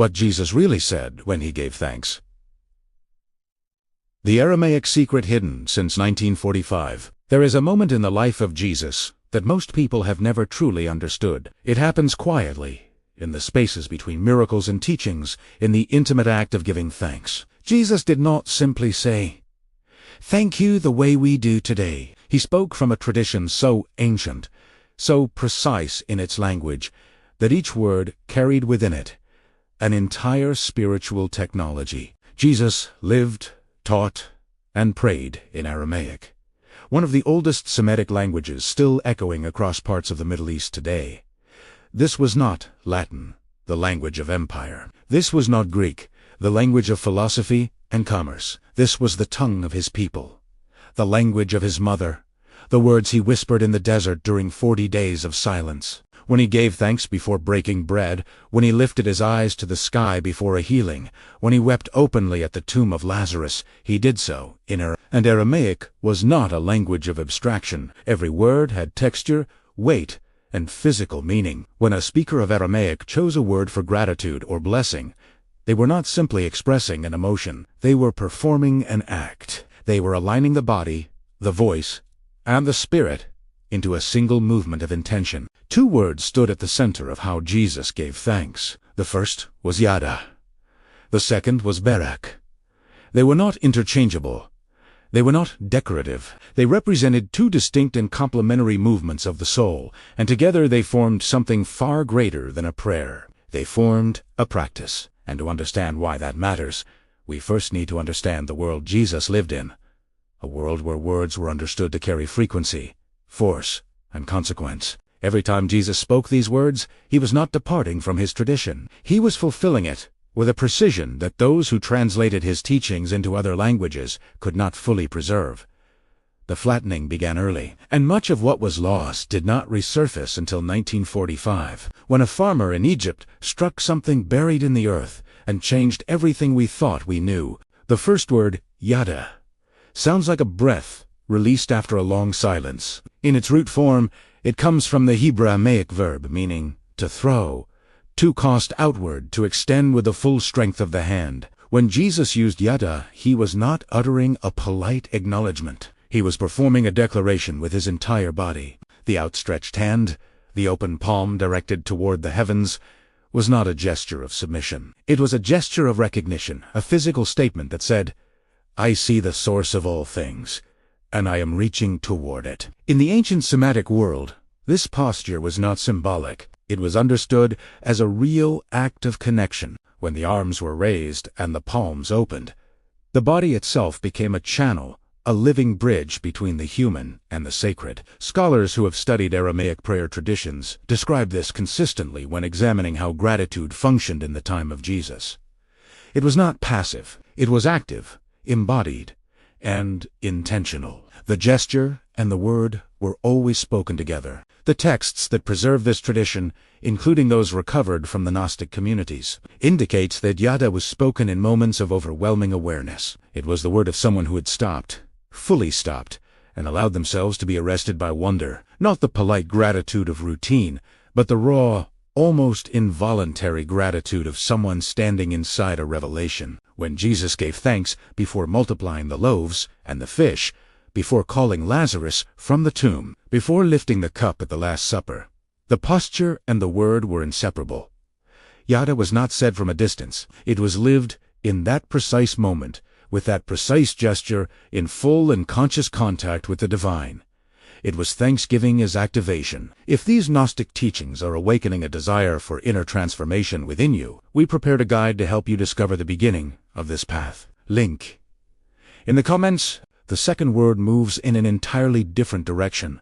what Jesus really said when he gave thanks. The Aramaic secret hidden since 1945. There is a moment in the life of Jesus that most people have never truly understood. It happens quietly, in the spaces between miracles and teachings, in the intimate act of giving thanks. Jesus did not simply say, "Thank you the way we do today." He spoke from a tradition so ancient, so precise in its language, that each word carried within it an entire spiritual technology. Jesus lived, taught, and prayed in Aramaic, one of the oldest Semitic languages still echoing across parts of the Middle East today. This was not Latin, the language of empire. This was not Greek, the language of philosophy and commerce. This was the tongue of his people, the language of his mother, the words he whispered in the desert during 40 days of silence. When he gave thanks before breaking bread, when he lifted his eyes to the sky before a healing, when he wept openly at the tomb of Lazarus, he did so in Aramaic. And Aramaic was not a language of abstraction. Every word had texture, weight, and physical meaning. When a speaker of Aramaic chose a word for gratitude or blessing, they were not simply expressing an emotion. They were performing an act. They were aligning the body, the voice, and the spirit into a single movement of intention. Two words stood at the center of how Jesus gave thanks. The first was Yadah. The second was Barak. They were not interchangeable. They were not decorative. They represented two distinct and complementary movements of the soul, and together they formed something far greater than a prayer. They formed a practice. And to understand why that matters, we first need to understand the world Jesus lived in. A world where words were understood to carry frequency, force, and consequence. Every time Jesus spoke these words, he was not departing from his tradition. He was fulfilling it with a precision that those who translated his teachings into other languages could not fully preserve. The flattening began early, and much of what was lost did not resurface until 1945, when a farmer in Egypt struck something buried in the earth and changed everything we thought we knew. The first word, Yadah, sounds like a breath released after a long silence. In its root form, it comes from the Hebrew Aramaic verb meaning to throw, to cast outward, to extend with the full strength of the hand. When Jesus used Yadah, he was not uttering a polite acknowledgement. He was performing a declaration with his entire body. The outstretched hand, the open palm directed toward the heavens, was not a gesture of submission. It was a gesture of recognition, a physical statement that said, "I see the source of all things, and I am reaching toward it." In the ancient Semitic world, this posture was not symbolic. It was understood as a real act of connection. When the arms were raised and the palms opened, the body itself became a channel, a living bridge between the human and the sacred. Scholars who have studied Aramaic prayer traditions describe this consistently when examining how gratitude functioned in the time of Jesus. It was not passive. It was active, embodied, and intentional. The gesture and the word were always spoken together. The texts that preserve this tradition, including those recovered from the Gnostic communities, indicates that Yadah was spoken in moments of overwhelming awareness. It was the word of someone who had stopped, fully stopped, and allowed themselves to be arrested by wonder, not the polite gratitude of routine, but the raw, almost involuntary gratitude of someone standing inside a revelation. When Jesus gave thanks before multiplying the loaves and the fish, before calling Lazarus from the tomb, before lifting the cup at the Last Supper, the posture and the word were inseparable. Yadah was not said from a distance. It was lived in that precise moment, with that precise gesture, in full and conscious contact with the divine. It was thanksgiving as activation. If these Gnostic teachings are awakening a desire for inner transformation within you, we prepared a guide to help you discover the beginning of this path. Link in the comments. The second word moves in an entirely different direction.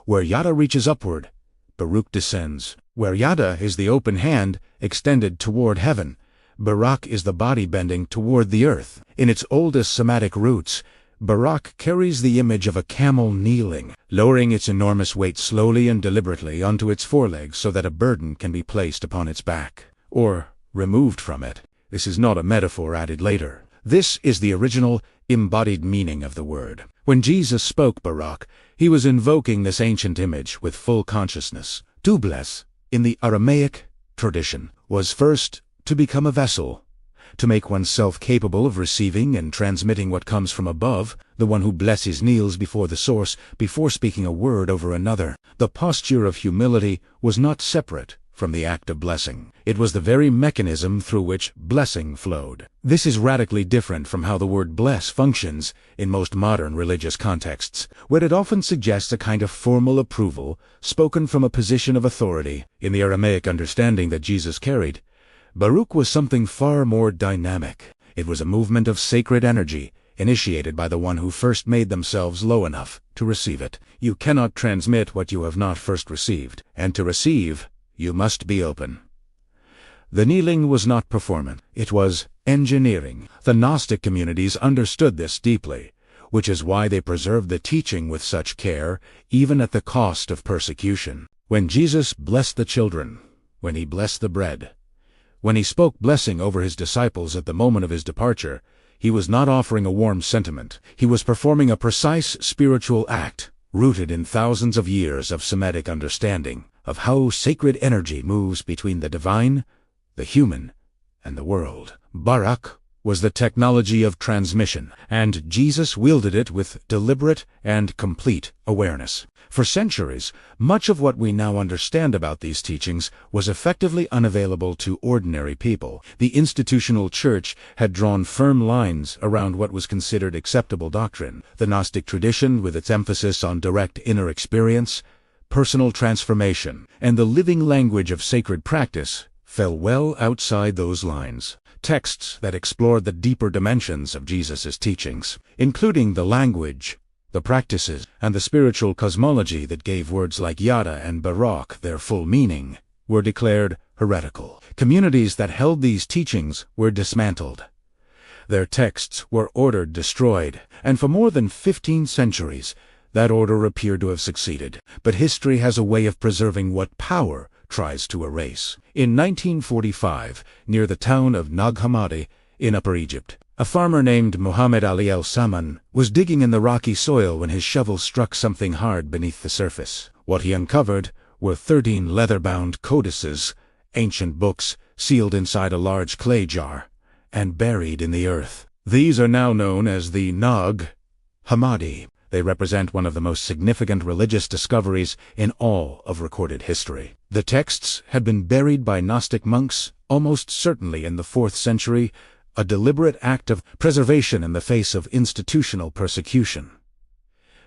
Where Yadah reaches upward, Baruch descends. Where Yadah is the open hand extended toward heaven, Barak is the body bending toward the earth. In its oldest Semitic roots, Barak carries the image of a camel kneeling, lowering its enormous weight slowly and deliberately onto its forelegs so that a burden can be placed upon its back, or removed from it. This is not a metaphor added later. This is the original, embodied meaning of the word. When Jesus spoke Barak, he was invoking this ancient image with full consciousness. To bless, in the Aramaic tradition, was first to become a vessel, to make oneself capable of receiving and transmitting what comes from above. The one who blesses kneels before the source before speaking a word over another. The posture of humility was not separate from the act of blessing. It was the very mechanism through which blessing flowed. This is radically different from how the word bless functions in most modern religious contexts, where it often suggests a kind of formal approval spoken from a position of authority. In the Aramaic understanding that Jesus carried, Baruch was something far more dynamic. It was a movement of sacred energy, initiated by the one who first made themselves low enough to receive it. You cannot transmit what you have not first received, and to receive, you must be open. The kneeling was not performance, it was engineering. The Gnostic communities understood this deeply, which is why they preserved the teaching with such care, even at the cost of persecution. When Jesus blessed the children, when he blessed the bread, when he spoke blessing over his disciples at the moment of his departure, he was not offering a warm sentiment. He was performing a precise spiritual act, rooted in thousands of years of Semitic understanding of how sacred energy moves between the divine, the human, and the world. Barak was the technology of transmission, and Jesus wielded it with deliberate and complete awareness. For centuries, much of what we now understand about these teachings was effectively unavailable to ordinary people. The institutional church had drawn firm lines around what was considered acceptable doctrine. The Gnostic tradition, with its emphasis on direct inner experience, personal transformation, and the living language of sacred practice, fell well outside those lines. Texts that explored the deeper dimensions of Jesus' teachings, including the language, the practices, and the spiritual cosmology that gave words like Yadah and Barak their full meaning, were declared heretical. Communities that held these teachings were dismantled. Their texts were ordered destroyed, and for more than 15 centuries, that order appeared to have succeeded. But history has a way of preserving what power tries to erase. In 1945, near the town of Nag Hammadi in Upper Egypt, a farmer named Muhammad Ali el-Saman was digging in the rocky soil when his shovel struck something hard beneath the surface. What he uncovered were 13 leather-bound codices, ancient books sealed inside a large clay jar and buried in the earth. These are now known as the Nag Hammadi. They represent one of the most significant religious discoveries in all of recorded history. The texts had been buried by Gnostic monks, almost certainly in the 4th century, a deliberate act of preservation in the face of institutional persecution.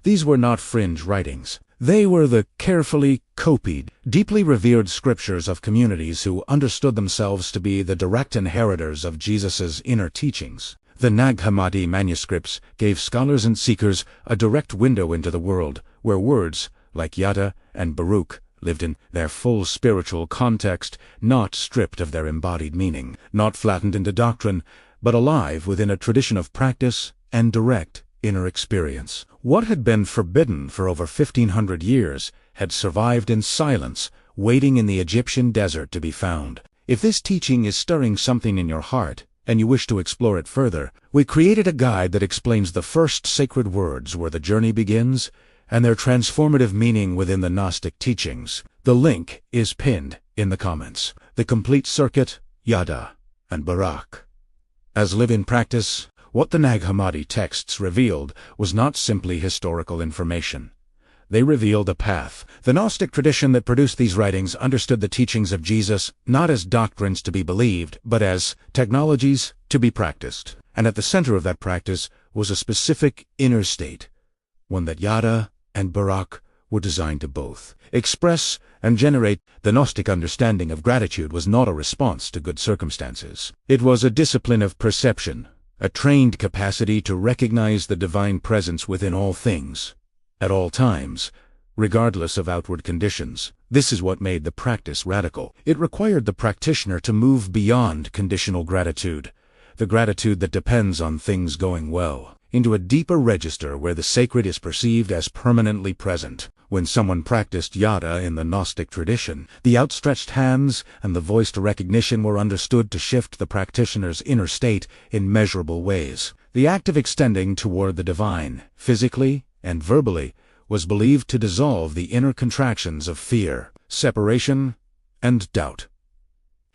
These were not fringe writings. They were the carefully copied, deeply revered scriptures of communities who understood themselves to be the direct inheritors of Jesus' inner teachings. The Nag Hammadi manuscripts gave scholars and seekers a direct window into the world, where words like Yadah and Barak lived in their full spiritual context, not stripped of their embodied meaning, not flattened into doctrine, but alive within a tradition of practice and direct inner experience. What had been forbidden for over 1,500 years had survived in silence, waiting in the Egyptian desert to be found. If this teaching is stirring something in your heart, and you wish to explore it further, we created a guide that explains the first sacred words where the journey begins and their transformative meaning within the Gnostic teachings. The link is pinned in the comments. The complete circuit, Yadah and Barak. As live-in practice, what the Nag Hammadi texts revealed was not simply historical information. They revealed a path. The Gnostic tradition that produced these writings understood the teachings of Jesus not as doctrines to be believed, but as technologies to be practiced. And at the center of that practice was a specific inner state, one that Yadah and Barak were designed to both express and generate. The Gnostic understanding of gratitude was not a response to good circumstances. It was a discipline of perception, a trained capacity to recognize the divine presence within all things, at all times, regardless of outward conditions. This is what made the practice radical. It required the practitioner to move beyond conditional gratitude, the gratitude that depends on things going well, into a deeper register where the sacred is perceived as permanently present. When someone practiced Yadah in the Gnostic tradition, the outstretched hands and the voiced recognition were understood to shift the practitioner's inner state in measurable ways. The act of extending toward the divine, physically and verbally, was believed to dissolve the inner contractions of fear, separation, and doubt.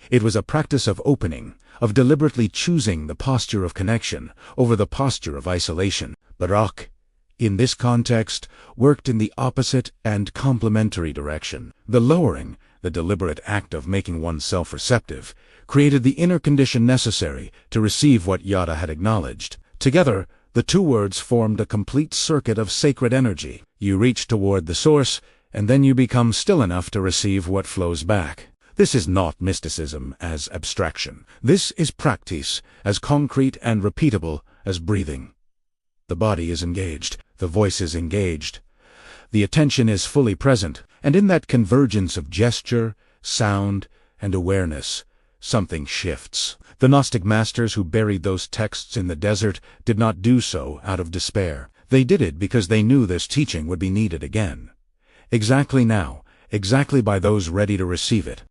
It was a practice of opening, of deliberately choosing the posture of connection over the posture of isolation. Barak, in this context, worked in the opposite and complementary direction. The lowering, the deliberate act of making oneself receptive, created the inner condition necessary to receive what Yadah had acknowledged. Together, the two words formed a complete circuit of sacred energy. You reach toward the source, and then you become still enough to receive what flows back. This is not mysticism as abstraction. This is practice, as concrete and repeatable as breathing. The body is engaged. The voice is engaged. The attention is fully present, and in that convergence of gesture, sound, and awareness, something shifts. The Gnostic masters who buried those texts in the desert did not do so out of despair. They did it because they knew this teaching would be needed again. Exactly now, exactly by those ready to receive it.